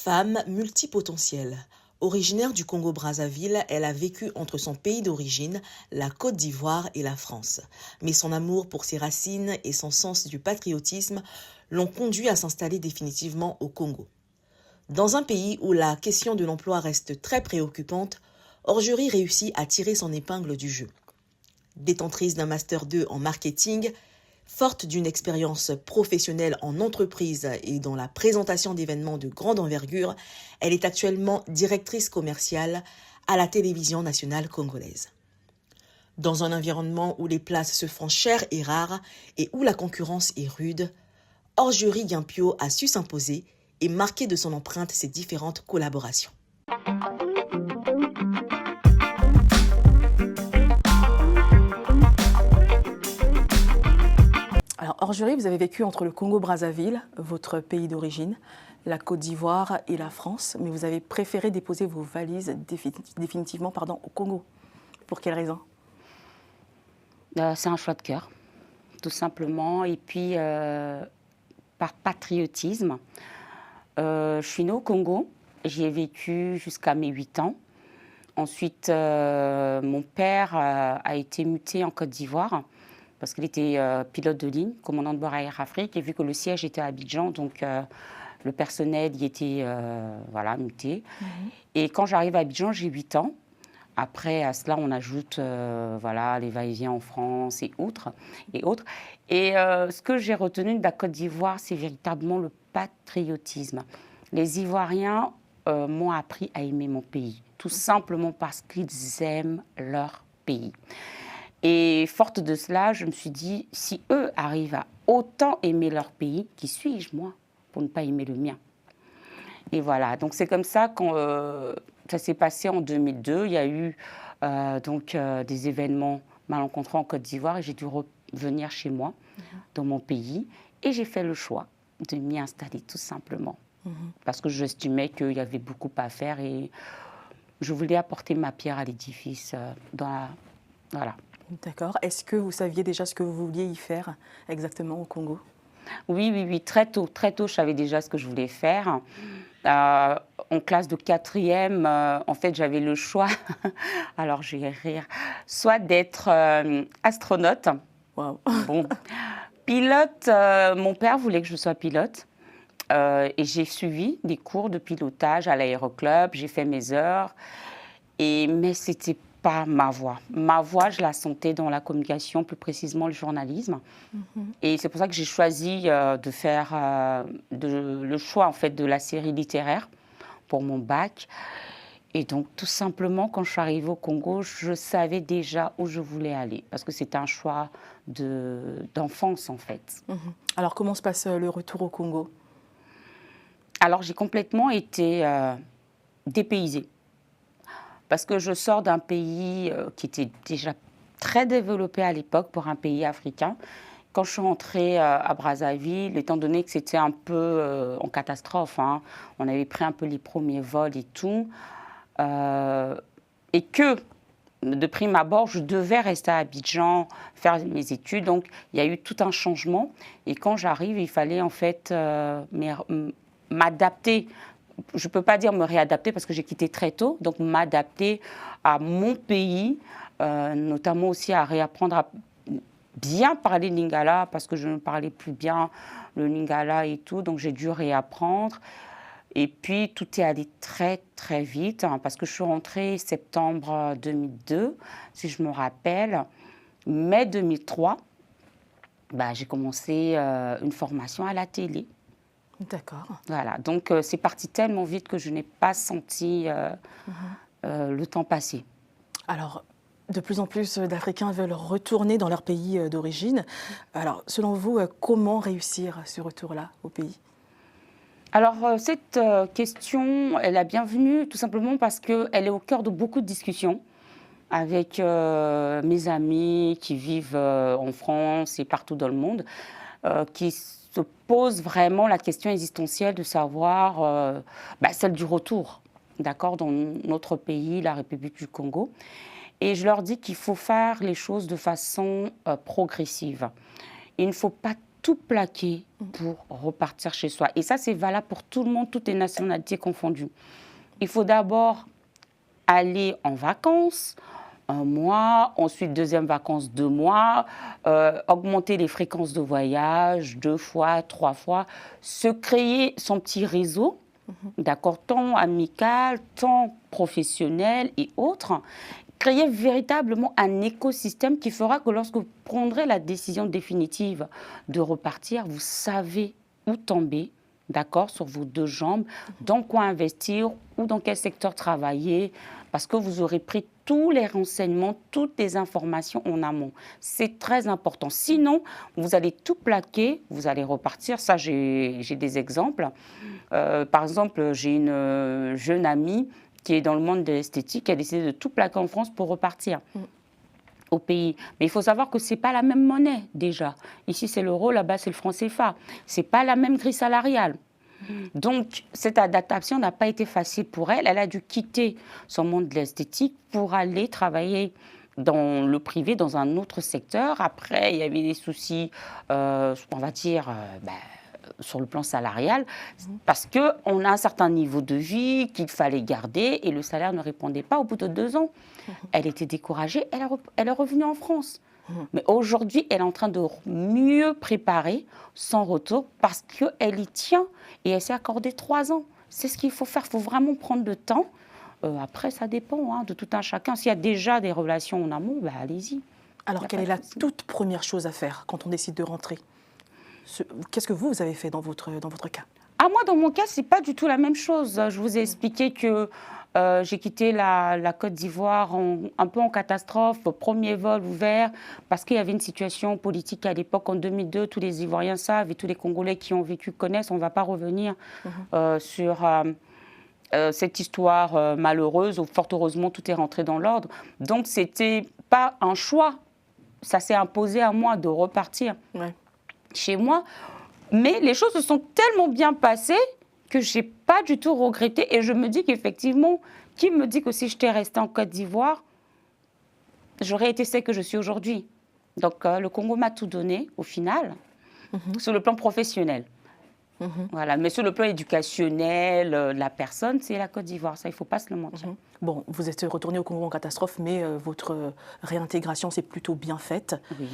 Femme multipotentielle. Originaire du Congo-Brazzaville, elle a vécu entre son pays d'origine, la Côte d'Ivoire et la France. Mais son amour pour ses racines et son sens du patriotisme l'ont conduit à s'installer définitivement au Congo. Dans un pays où la question de l'emploi reste très préoccupante, Orgerie réussit à tirer son épingle du jeu. Détentrice d'un Master 2 en marketing, forte d'une expérience professionnelle en entreprise et dans la présentation d'événements de grande envergure, elle est actuellement directrice commerciale à la télévision nationale congolaise. Dans un environnement où les places se font chères et rares et où la concurrence est rude, Orgerie Guimpio a su s'imposer et marquer de son empreinte ses différentes collaborations. Alors, Orgerie, vous avez vécu entre le Congo-Brazzaville, votre pays d'origine, la Côte d'Ivoire et la France, mais vous avez préféré déposer vos valises définitivement au Congo. Pour quelle raison? C'est un choix de cœur, tout simplement. Et puis, par patriotisme, je suis née au Congo, j'y ai vécu jusqu'à mes 8 ans. Ensuite, mon père a été muté en Côte d'Ivoire parce qu'il était pilote de ligne, commandant de bord à Air Afrique. Et vu que le siège était à Abidjan, donc le personnel y était muté. Et quand j'arrive à Abidjan, j'ai 8 ans. Après, à cela, on ajoute les va-et-vient en France et autres. Et ce que j'ai retenu de la Côte d'Ivoire, c'est véritablement le patriotisme. Les Ivoiriens m'ont appris à aimer mon pays, tout simplement parce qu'ils aiment leur pays. Et forte de cela, je me suis dit, si eux arrivent à autant aimer leur pays, qui suis-je, moi, pour ne pas aimer le mien? Et voilà, donc c'est comme ça quand ça s'est passé en 2002. Il y a eu des événements malencontreux en Côte d'Ivoire et j'ai dû revenir chez moi, dans mon pays. Et j'ai fait le choix de m'y installer tout simplement. Parce que j'estimais qu'il y avait beaucoup à faire et je voulais apporter ma pierre à l'édifice. Voilà. D'accord. Est-ce que vous saviez déjà ce que vous vouliez y faire exactement au Congo? Oui. Très tôt, je savais déjà ce que je voulais faire. En classe de 4e, en fait, j'avais le choix, alors je vais rire, soit d'être astronaute. Wow. Bon, pilote, mon père voulait que je sois pilote. Et j'ai suivi des cours de pilotage à l'aéroclub, j'ai fait mes heures, mais ce n'était pas ma voie. Ma voie, je la sentais dans la communication, plus précisément le journalisme. Et c'est pour ça que j'ai choisi de faire le choix en fait, de la série littéraire pour mon bac. Et donc, tout simplement, quand je suis arrivée au Congo, je savais déjà où je voulais aller, parce que c'était un choix d'enfance, en fait. Alors, comment se passe le retour au Congo? Alors, j'ai complètement été dépaysée, parce que je sors d'un pays qui était déjà très développé à l'époque pour un pays africain. Quand je suis rentrée à Brazzaville, étant donné que c'était un peu en catastrophe, on avait pris un peu les premiers vols et tout, et que, de prime abord, je devais rester à Abidjan, faire mes études. Donc, il y a eu tout un changement. Et quand j'arrive, il fallait en fait m'adapter. Je ne peux pas dire me réadapter parce que j'ai quitté très tôt. Donc, m'adapter à mon pays, notamment aussi à réapprendre à bien parler lingala parce que je ne parlais plus bien le lingala et tout. Donc, j'ai dû réapprendre. Et puis, tout est allé très, très vite parce que je suis rentrée septembre 2002, si je me rappelle. Mai 2003, j'ai commencé une formation à la télé. D'accord. Voilà, donc c'est parti tellement vite que je n'ai pas senti le temps passer. Alors, de plus en plus d'Africains veulent retourner dans leur pays d'origine. Alors, selon vous, comment réussir ce retour-là au pays? Alors, cette question, elle est bienvenue tout simplement parce qu'elle est au cœur de beaucoup de discussions avec mes amis qui vivent en France et partout dans le monde, qui se posent vraiment la question existentielle de savoir celle du retour, d'accord, dans notre pays, la République du Congo. Et je leur dis qu'il faut faire les choses de façon progressive. Il ne faut pas tout plaquer pour repartir chez soi. Et ça, c'est valable pour tout le monde, toutes les nationalités confondues. Il faut d'abord aller en vacances, 1 mois, ensuite deuxième vacances 2 mois, augmenter les fréquences de voyage 2 fois, 3 fois, se créer son petit réseau, d'accord, tant amical, tant professionnel et autres, créer véritablement un écosystème qui fera que lorsque vous prendrez la décision définitive de repartir, vous savez où tomber, d'accord, sur vos 2 jambes, dans quoi investir ou dans quel secteur travailler, parce que vous aurez pris tous les renseignements, toutes les informations en amont. C'est très important. Sinon, vous allez tout plaquer, vous allez repartir. Ça, j'ai des exemples. Par exemple, j'ai une jeune amie qui est dans le monde de l'esthétique, qui a décidé de tout plaquer en France pour repartir au pays. Mais il faut savoir que ce n'est pas la même monnaie, déjà. Ici, c'est l'euro, là-bas, c'est le franc CFA. Ce n'est pas la même grille salariale. Donc, cette adaptation n'a pas été facile pour elle. Elle a dû quitter son monde de l'esthétique pour aller travailler dans le privé, dans un autre secteur. Après, il y avait des soucis, on va dire, sur le plan salarial, parce qu'on a un certain niveau de vie qu'il fallait garder et le salaire ne répondait pas au bout de 2 ans. Elle était découragée, elle est revenue en France. Mais aujourd'hui, elle est en train de mieux préparer son retour parce qu'elle y tient et elle s'est accordé 3 ans. C'est ce qu'il faut faire, il faut vraiment prendre le temps. Après, ça dépend de tout un chacun. S'il y a déjà des relations en amont, allez-y. Alors, quelle est la toute première chose à faire quand on décide de rentrer ? Qu'est-ce que vous avez fait dans votre cas ? Moi, dans mon cas, ce n'est pas du tout la même chose. Je vous ai expliqué que j'ai quitté la Côte d'Ivoire un peu en catastrophe, premier vol ouvert, parce qu'il y avait une situation politique à l'époque, en 2002, tous les Ivoiriens savent et tous les Congolais qui ont vécu connaissent, on ne va pas revenir sur cette histoire malheureuse, où fort heureusement tout est rentré dans l'ordre. Donc, ce n'était pas un choix, ça s'est imposé à moi de repartir chez moi. Mais les choses se sont tellement bien passées que je n'ai pas du tout regretté. Et je me dis qu'effectivement, qui me dit que si j'étais restée en Côte d'Ivoire, j'aurais été celle que je suis aujourd'hui. Donc, le Congo m'a tout donné, au final, sur le plan professionnel. Voilà. Mais sur le plan éducationnel, la personne, c'est la Côte d'Ivoire. Ça, il ne faut pas se le mentir. Bon, vous êtes retourné au Congo en catastrophe, mais votre réintégration s'est plutôt bien faite. Oui.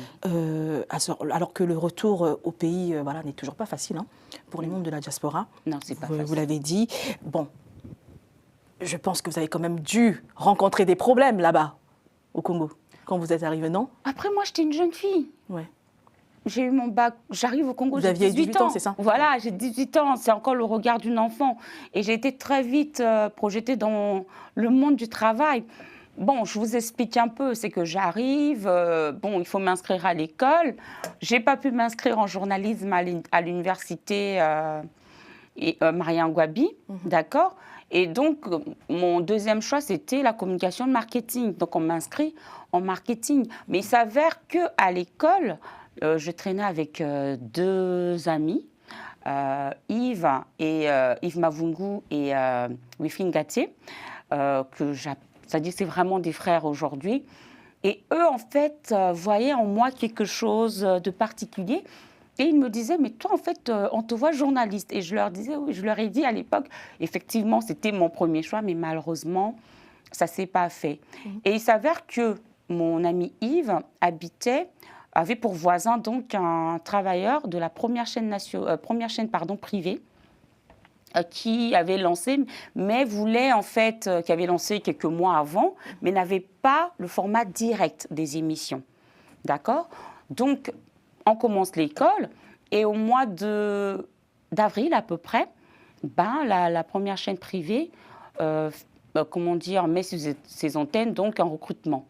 Alors que le retour au pays n'est toujours pas facile pour les membres de la diaspora. Non, c'est pas facile. Vous l'avez dit. Bon, je pense que vous avez quand même dû rencontrer des problèmes là-bas, au Congo, quand vous êtes arrivé, non ? Après, moi, j'étais une jeune fille. Ouais. J'ai eu mon bac, j'arrive au Congo, j'ai 18 ans, c'est ça ? Voilà, j'ai 18 ans, c'est encore le regard d'une enfant. Et j'ai été très vite projetée dans le monde du travail. Bon, je vous explique un peu, c'est que j'arrive, il faut m'inscrire à l'école. Je n'ai pas pu m'inscrire en journalisme à l'université Mariam Gouabi, d'accord ? Et donc, mon deuxième choix, c'était la communication de marketing. Donc, on m'inscrit en marketing. Mais il s'avère qu'à l'école, je traînais avec 2 amis, Yves Mavungu et Wifin Gaté, c'est-à-dire c'est vraiment des frères aujourd'hui. Et eux, en fait, voyaient en moi quelque chose de particulier. Et ils me disaient, mais toi, en fait, on te voit journaliste. Et je leur disais, oui, je leur ai dit à l'époque, effectivement, c'était mon premier choix, mais malheureusement, ça ne s'est pas fait. Et il s'avère que mon ami Yves avait pour voisin donc un travailleur de la première chaîne privée qui avait lancé, mais voulait en fait, qui avait lancé quelques mois avant, mais n'avait pas le format direct des émissions. D'accord ? Donc, on commence l'école et au mois d'avril à peu près, la première chaîne privée, met ses antennes donc en recrutement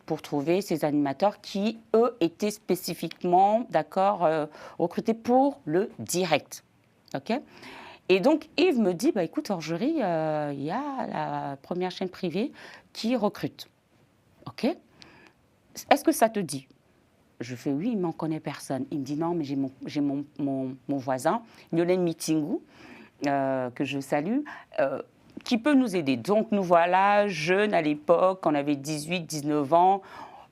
pour trouver ces animateurs qui, eux, étaient spécifiquement, recrutés pour le direct. OK ? Et donc, Yves me dit, écoute, Orgerie, il y a la première chaîne privée qui recrute. OK ? Est-ce que ça te dit ? Je fais oui, mais on ne connaît personne. Il me dit non, mais j'ai mon voisin, Lionel Mitingou, que je salue, qui peut nous aider. Donc nous voilà, jeunes à l'époque, on avait 18, 19 ans.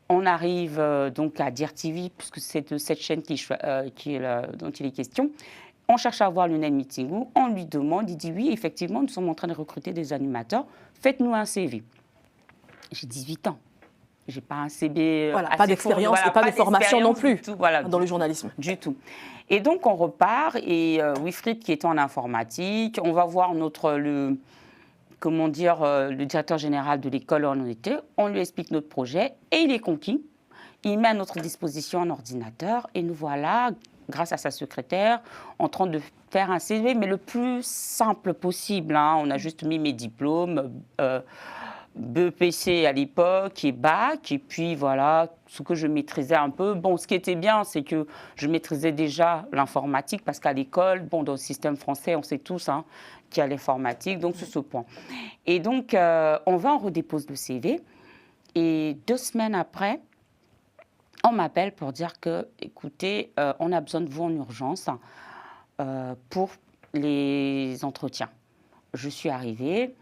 On arrive donc à Dire TV, puisque c'est de cette chaîne dont il est question. On cherche à voir Lionel Mitingou, on lui demande, il dit oui, effectivement, nous sommes en train de recruter des animateurs, faites-nous un CV. J'ai 18 ans. Je n'ai pas un CV Voilà, assez pas d'expérience fourni, et pas de formation non plus voilà, dans le journalisme. Du tout. Et donc, on repart et Wilfried, qui est en informatique, on va voir le directeur général de l'école où on était, on lui explique notre projet et il est conquis. Il met à notre disposition un ordinateur et nous voilà, grâce à sa secrétaire, en train de faire un CV, mais le plus simple possible. Hein. On a juste mis mes diplômes, BEPC à l'époque et bac, et puis voilà, ce que je maîtrisais un peu. Bon, ce qui était bien, c'est que je maîtrisais déjà l'informatique, parce qu'à l'école, bon, dans le système français, on sait tous hein, qu'il y a l'informatique, donc c'est ce point. Et donc, on redépose le CV, et 2 semaines après, on m'appelle pour dire que, écoutez, on a besoin de vous en urgence pour les entretiens. Je suis arrivée,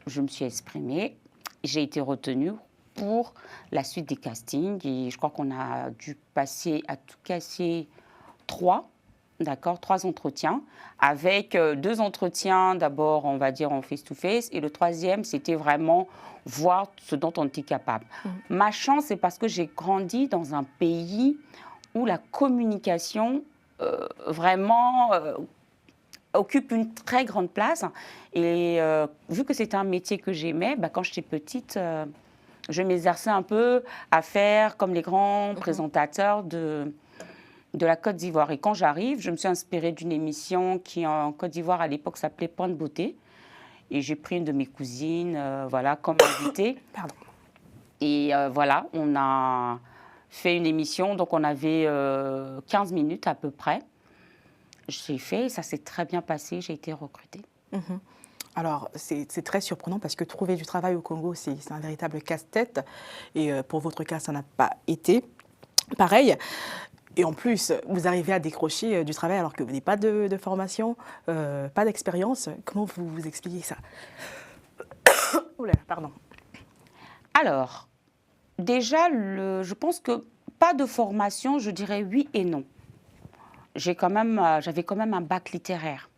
je me suis exprimée, j'ai été retenue pour la suite des castings et je crois qu'on a dû passer à tout casser 3 entretiens, avec 2 entretiens d'abord, on va dire en face-to-face, et le 3e, c'était vraiment voir ce dont on était capable. Ma chance, c'est parce que j'ai grandi dans un pays où la communication vraiment occupe une très grande place. Et vu que c'était un métier que j'aimais, quand j'étais petite, je m'exerçais un peu à faire comme les grands présentateurs de la Côte d'Ivoire. Et quand j'arrive, je me suis inspirée d'une émission qui, en Côte d'Ivoire, à l'époque, s'appelait Point de beauté. Et j'ai pris une de mes cousines, voilà, comme invitée. Pardon. Et voilà, on a fait une émission. Donc, on avait 15 minutes à peu près. J'ai fait, ça s'est très bien passé. J'ai été recrutée. Alors, c'est très surprenant parce que trouver du travail au Congo, c'est un véritable casse-tête. Et pour votre cas, ça n'a pas été pareil. Et en plus, vous arrivez à décrocher du travail alors que vous n'avez pas de formation, pas d'expérience. Comment vous expliquez ça? Oula, pardon. Alors, déjà, je pense que pas de formation, je dirais oui et non. J'avais quand même un bac littéraire.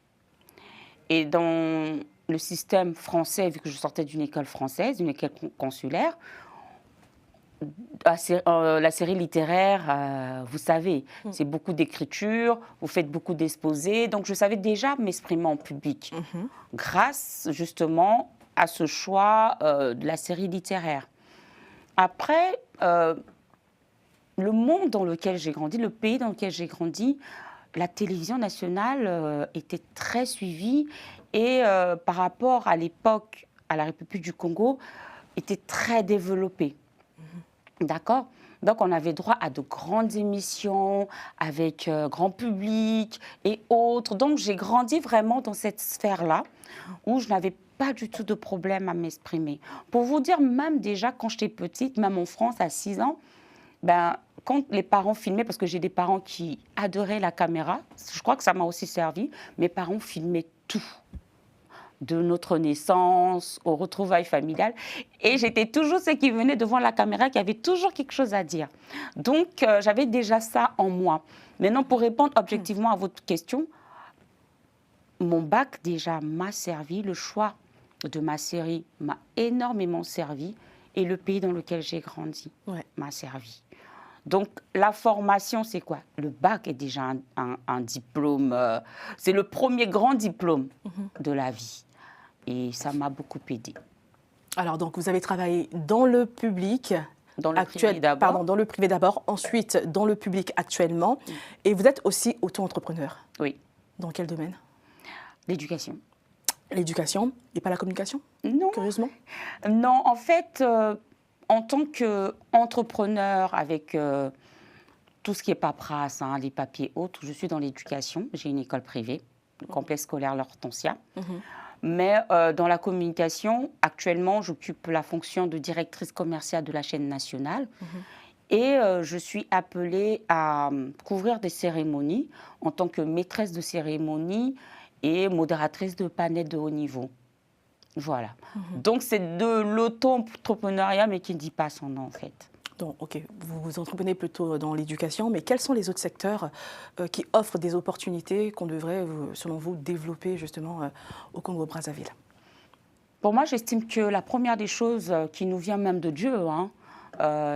Et dans le système français, vu que je sortais d'une école française, d'une école consulaire, la série littéraire, vous savez, c'est beaucoup d'écriture, vous faites beaucoup d'exposés. Donc, je savais déjà m'exprimer en public grâce justement à ce choix de la série littéraire. Après, le monde dans lequel j'ai grandi, le pays dans lequel j'ai grandi, la télévision nationale était très suivie et par rapport à l'époque, à la République du Congo, était très développée. D'accord? Donc, on avait droit à de grandes émissions avec grand public et autres. Donc, j'ai grandi vraiment dans cette sphère-là où je n'avais pas du tout de problème à m'exprimer. Pour vous dire, même déjà, quand j'étais petite, même en France, à 6 ans, quand les parents filmaient, parce que j'ai des parents qui adoraient la caméra, je crois que ça m'a aussi servi, mes parents filmaient tout. De notre naissance aux retrouvailles familiales. Et j'étais toujours celle qui venait devant la caméra, qui avait toujours quelque chose à dire. Donc, j'avais déjà ça en moi. Maintenant, pour répondre objectivement à votre question, mon bac déjà m'a servi, le choix de ma série m'a énormément servi et le pays dans lequel j'ai grandi m'a servi. Donc, la formation, c'est quoi? Le bac est déjà un diplôme, c'est le premier grand diplôme de la vie. Et ça m'a beaucoup aidée. Alors, donc, vous avez travaillé dans le public. Dans le privé d'abord. Pardon, dans le privé d'abord, ensuite dans le public actuellement. Et vous êtes aussi auto-entrepreneur. Oui. Dans quel domaine? L'éducation. L'éducation et pas la communication? Non. Curieusement? Non, en fait, en tant qu'entrepreneur avec tout ce qui est paperasse, les papiers autres, je suis dans l'éducation. J'ai une école privée, le complexe scolaire L'Hortensia. Mais dans la communication, actuellement, j'occupe la fonction de directrice commerciale de la chaîne nationale. Et je suis appelée à couvrir des cérémonies en tant que maîtresse de cérémonie et modératrice de panels de haut niveau. Voilà. Donc, c'est de l'auto-entrepreneuriat, mais qui ne dit pas son nom, en fait. Donc, ok, vous vous entreprenez plutôt dans l'éducation, mais quels sont les autres secteurs qui offrent des opportunités qu'on devrait, selon vous, développer justement au Congo-Brazzaville? Pour moi, j'estime que la première des choses qui nous vient même de Dieu, hein,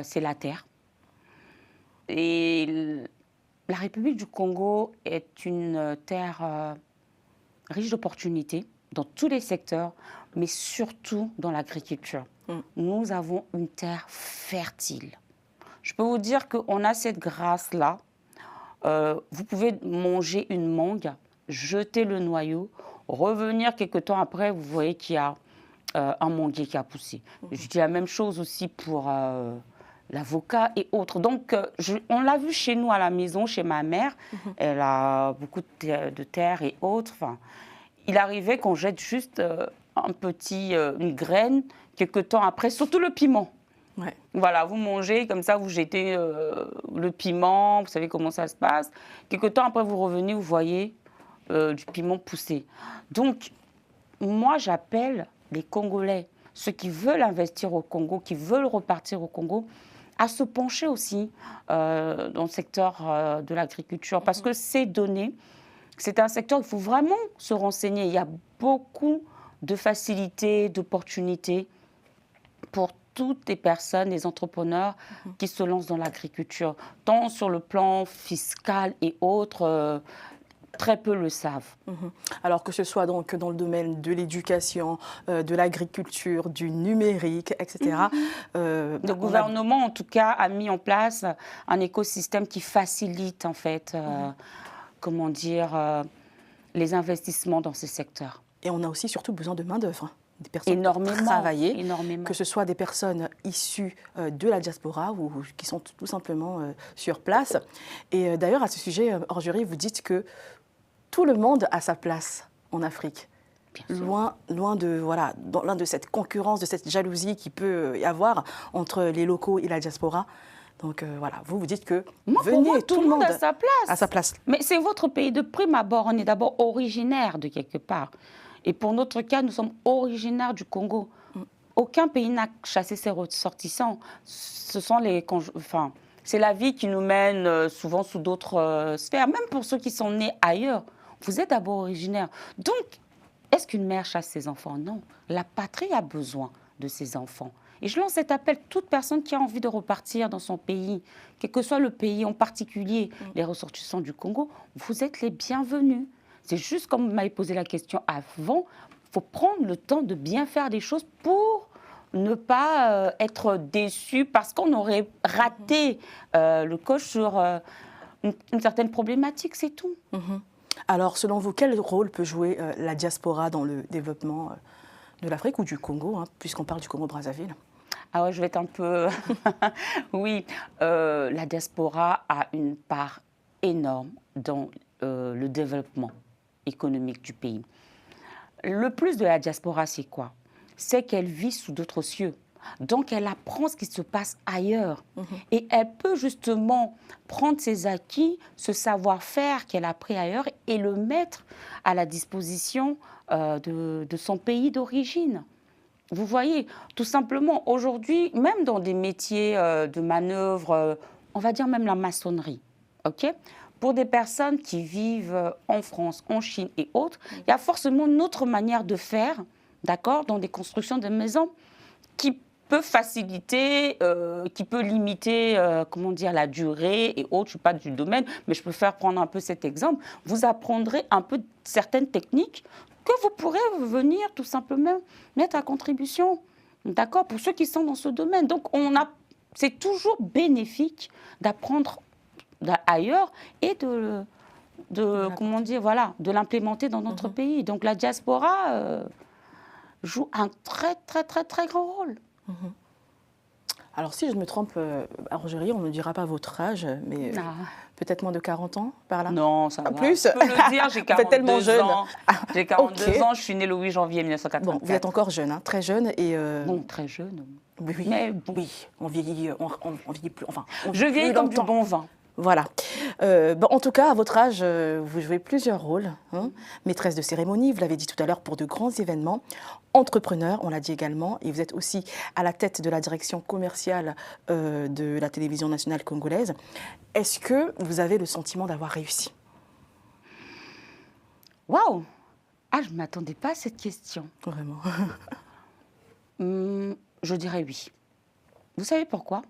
c'est la terre. Et la République du Congo est une terre riche d'opportunités dans tous les secteurs, mais surtout dans l'agriculture. Nous avons une terre fertile. Je peux vous dire qu'on a cette grâce-là. Vous pouvez manger une mangue, jeter le noyau, revenir quelque temps après, vous voyez qu'il y a un manguier qui a poussé. Je dis la même chose aussi pour l'avocat et autres. Donc, on l'a vu chez nous à la maison, chez ma mère. Elle a beaucoup de terre et autres. Enfin, il arrivait qu'on jette juste une graine, quelque temps après, surtout le piment. Ouais. Voilà, vous mangez, comme ça, vous jetez le piment, vous savez comment ça se passe. Quelque temps après, vous revenez, vous voyez du piment pousser. Donc, moi, j'appelle les Congolais, ceux qui veulent investir au Congo, qui veulent repartir au Congo, à se pencher aussi dans le secteur de l'agriculture. Parce que ces données, c'est un secteur où il faut vraiment se renseigner. Il y a beaucoup de facilités, d'opportunités pour toutes les personnes, les entrepreneurs qui se lancent dans l'agriculture, tant sur le plan fiscal et autres. Très peu le savent. Alors que ce soit donc dans le domaine de l'éducation, de l'agriculture, du numérique, etc. Le gouvernement, en tout cas, a mis en place un écosystème qui facilite, en fait, comment dire, les investissements dans ces secteurs. Et on a aussi surtout besoin de main-d'œuvre. Des personnes énormément, pour travailler, énormément. Que ce soit des personnes issues de la diaspora ou qui sont tout simplement sur place. Et d'ailleurs, à ce sujet, hors jury, vous dites que tout le monde a sa place en Afrique. Loin de cette concurrence, de cette jalousie qui peut y avoir entre les locaux et la diaspora. Donc voilà, vous dites que venez, tout le monde a sa place. À sa place. Mais c'est votre pays de prime abord. On est d'abord originaire de quelque part. Et pour notre cas, nous sommes originaires du Congo. Aucun pays n'a chassé ses ressortissants. Ce sont c'est la vie qui nous mène souvent sous d'autres sphères. Même pour ceux qui sont nés ailleurs, vous êtes d'abord originaire. Donc, est-ce qu'une mère chasse ses enfants? Non. La patrie a besoin de ses enfants. Et je lance cet appel à toute personne qui a envie de repartir dans son pays, quel que soit le pays, en particulier les ressortissants du Congo, vous êtes les bienvenus. C'est juste comme vous m'avez posé la question avant, il faut prendre le temps de bien faire des choses pour ne pas être déçu parce qu'on aurait raté le coche sur une certaine problématique, c'est tout. Alors, selon vous, quel rôle peut jouer la diaspora dans le développement de l'Afrique ou du Congo, puisqu'on parle du Congo-Brazzaville? Ah ouais, je vais être un peu... Oui, la diaspora a une part énorme dans le développement économique du pays. Le plus de la diaspora, c'est quoi? C'est qu'elle vit sous d'autres cieux. Donc, elle apprend ce qui se passe ailleurs. Et elle peut justement prendre ses acquis, ce savoir-faire qu'elle a appris ailleurs et le mettre à la disposition de son pays d'origine. Vous voyez, tout simplement, aujourd'hui, même dans des métiers de manœuvre, on va dire même la maçonnerie, ok? Pour des personnes qui vivent en France, en Chine et autres, il y a forcément une autre manière de faire, d'accord, dans des constructions de maisons qui peut faciliter, qui peut limiter, comment dire, la durée et autres. Je ne suis pas du domaine, mais je peux prendre un peu cet exemple. Vous apprendrez un peu certaines techniques que vous pourrez venir tout simplement mettre à contribution, d'accord, pour ceux qui sont dans ce domaine. Donc, c'est toujours bénéfique d'apprendre ailleurs et comment dire, voilà, de l'implémenter dans notre pays. Donc, la diaspora joue un très, très, très, très grand rôle. Alors, si je me trompe, à Rogerie, on ne dira pas votre âge, mais peut-être moins de 40 ans, par là? Non, ça va. Plus? Je peux le dire, j'ai 42 tellement jeune. ans. J'ai 42 ans, je suis née le 8 janvier 1984. Bon, vous êtes encore jeune, très jeune. Et Bon, très jeune. Oui, mais bon. oui, on vieillit plus. Enfin, je vieillis comme du bon vin. Voilà. En tout cas, à votre âge, vous jouez plusieurs rôles. Hein. Maîtresse de cérémonie, vous l'avez dit tout à l'heure, pour de grands événements. Entrepreneur, on l'a dit également. Et vous êtes aussi à la tête de la direction commerciale de la télévision nationale congolaise. Est-ce que vous avez le sentiment d'avoir réussi? Waouh! Ah, je ne m'attendais pas à cette question. Vraiment. Je dirais oui. Vous savez pourquoi?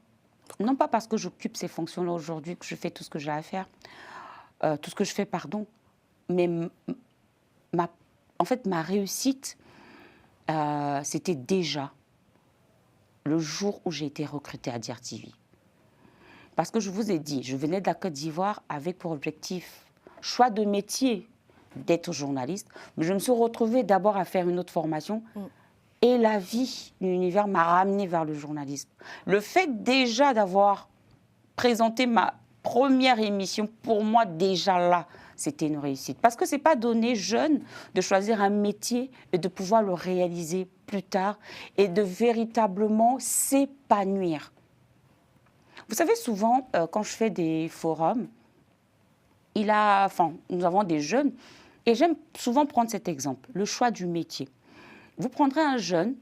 Non pas parce que j'occupe ces fonctions-là aujourd'hui, que je fais tout ce que j'ai à faire, tout ce que je fais, pardon, mais en fait, ma réussite, c'était déjà le jour où j'ai été recrutée à DIRTV. Parce que je vous ai dit, je venais de la Côte d'Ivoire avec pour objectif, choix de métier, d'être journaliste, mais je me suis retrouvée d'abord à faire une autre formation. Et la vie, l'univers m'a ramenée vers le journalisme. Le fait déjà d'avoir présenté ma première émission, pour moi, déjà là, c'était une réussite. Parce que ce n'est pas donné jeune de choisir un métier et de pouvoir le réaliser plus tard et de véritablement s'épanouir. Vous savez, souvent, quand je fais des forums, nous avons des jeunes, et j'aime souvent prendre cet exemple, le choix du métier. Vous prendrez un jeune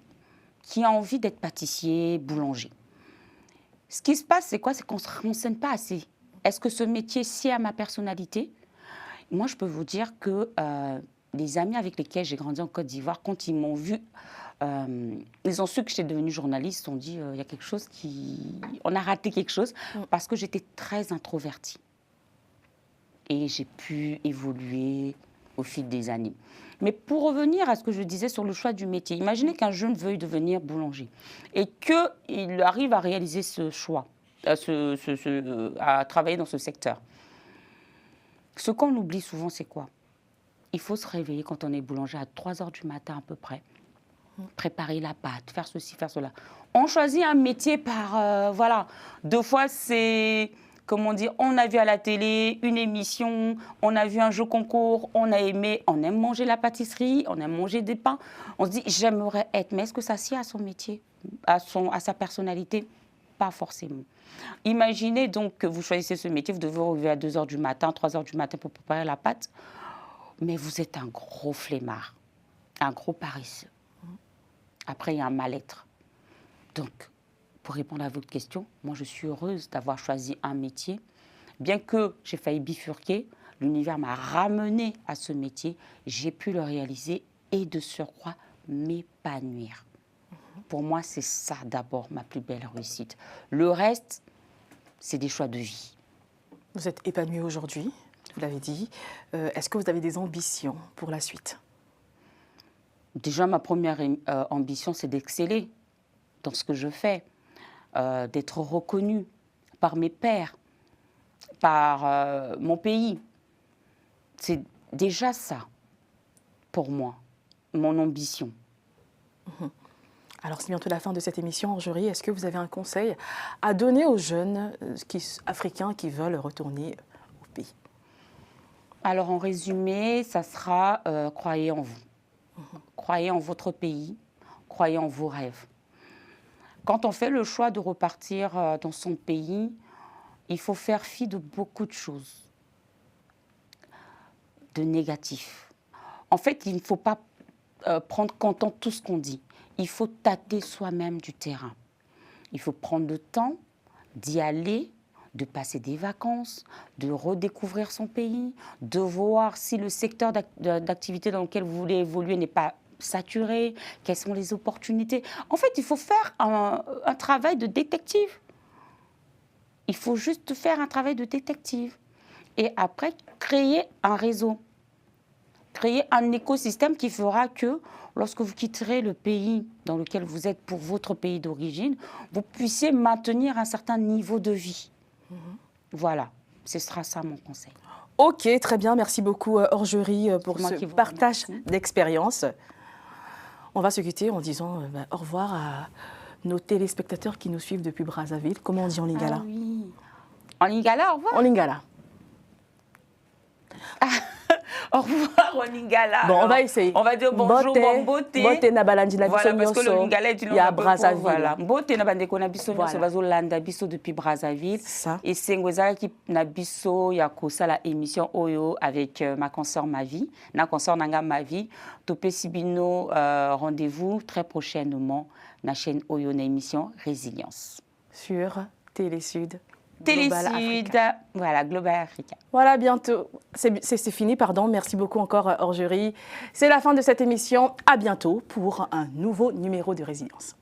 qui a envie d'être pâtissier, boulanger. Ce qui se passe, c'est quoi? C'est qu'on ne se renseigne pas assez. Est-ce que ce métier sied à ma personnalité? Moi, je peux vous dire que les amis avec lesquels j'ai grandi en Côte d'Ivoire, quand ils m'ont vu, ils ont su que j'étais devenue journaliste, ils ont dit il y a quelque chose on a raté quelque chose, parce que j'étais très introvertie. Et j'ai pu évoluer au fil des années. Mais pour revenir à ce que je disais sur le choix du métier, imaginez qu'un jeune veuille devenir boulanger et qu'il arrive à réaliser ce choix, à travailler dans ce secteur. Ce qu'on oublie souvent, c'est quoi? Il faut se réveiller quand on est boulanger à 3 heures du matin à peu près, préparer la pâte, faire ceci, faire cela. On choisit un métier par... voilà, 2 fois c'est... Comment dire, on a vu à la télé une émission, on a vu un jeu concours, on a aimé, on aime manger la pâtisserie, on aime manger des pains. On se dit, j'aimerais être, mais est-ce que ça sied à son métier, à sa personnalité? Pas forcément. Imaginez donc que vous choisissez ce métier, vous devez vous réveiller à 2 heures du matin, 3 heures du matin pour préparer la pâte, mais vous êtes un gros flemmard, un gros paresseux. Après, il y a un mal-être. Donc, pour répondre à votre question, moi, je suis heureuse d'avoir choisi un métier. Bien que j'ai failli bifurquer, l'univers m'a ramenée à ce métier. J'ai pu le réaliser et de surcroît m'épanouir. Pour moi, c'est ça d'abord ma plus belle réussite. Le reste, c'est des choix de vie. Vous êtes épanouie aujourd'hui, vous l'avez dit. Est-ce que vous avez des ambitions pour la suite? Déjà, ma première ambition, c'est d'exceller dans ce que je fais. D'être reconnue par mes pairs, par mon pays. C'est déjà ça, pour moi, mon ambition. Alors, c'est bientôt la fin de cette émission, Orgerie. Est-ce que vous avez un conseil à donner aux jeunes africains qui veulent retourner au pays? Alors, en résumé, ça sera croyez en vous. Croyez en votre pays, croyez en vos rêves. Quand on fait le choix de repartir dans son pays, il faut faire fi de beaucoup de choses, de négatifs. En fait, il ne faut pas prendre compte tout ce qu'on dit. Il faut tâter soi-même du terrain. Il faut prendre le temps d'y aller, de passer des vacances, de redécouvrir son pays, de voir si le secteur d'activité dans lequel vous voulez évoluer n'est pas saturé, quelles sont les opportunités. En fait, il faut faire un travail de détective. Il faut juste faire un travail de détective. Et après, créer un réseau, créer un écosystème qui fera que lorsque vous quitterez le pays dans lequel vous êtes pour votre pays d'origine, vous puissiez maintenir un certain niveau de vie. Voilà, ce sera ça mon conseil. Ok, très bien. Merci beaucoup, Orgerie, pour ce partage d'expérience. On va se quitter en disant au revoir à nos téléspectateurs qui nous suivent depuis Brazzaville. Comment on dit en lingala? Oui. En lingala, au revoir. En lingala. Au revoir au Lingala. Bon, on va essayer. On va dire bonjour, bon beauté. Beauté na balandi na biso Voilà, parce que le nyonso. Lingala est une Il y a langue Brazzaville. Voilà. Beauté na bandeko na biso Voilà. nyonso bazolanda biso depuis Brazzaville. Ça. Et sengo ezalaki na biso ya kosala émission oyo avec ma consœur Mavi. Na consœur nanga Mavi. Topesi bino rendez-vous très prochainement na chaîne oyo na émission Résilience. Sur Télé-Sud. Télé-Sud, voilà, Global Africa. Voilà, bientôt. C'est fini, pardon. Merci beaucoup encore, Orgerie. C'est la fin de cette émission. À bientôt pour un nouveau numéro de Résilience.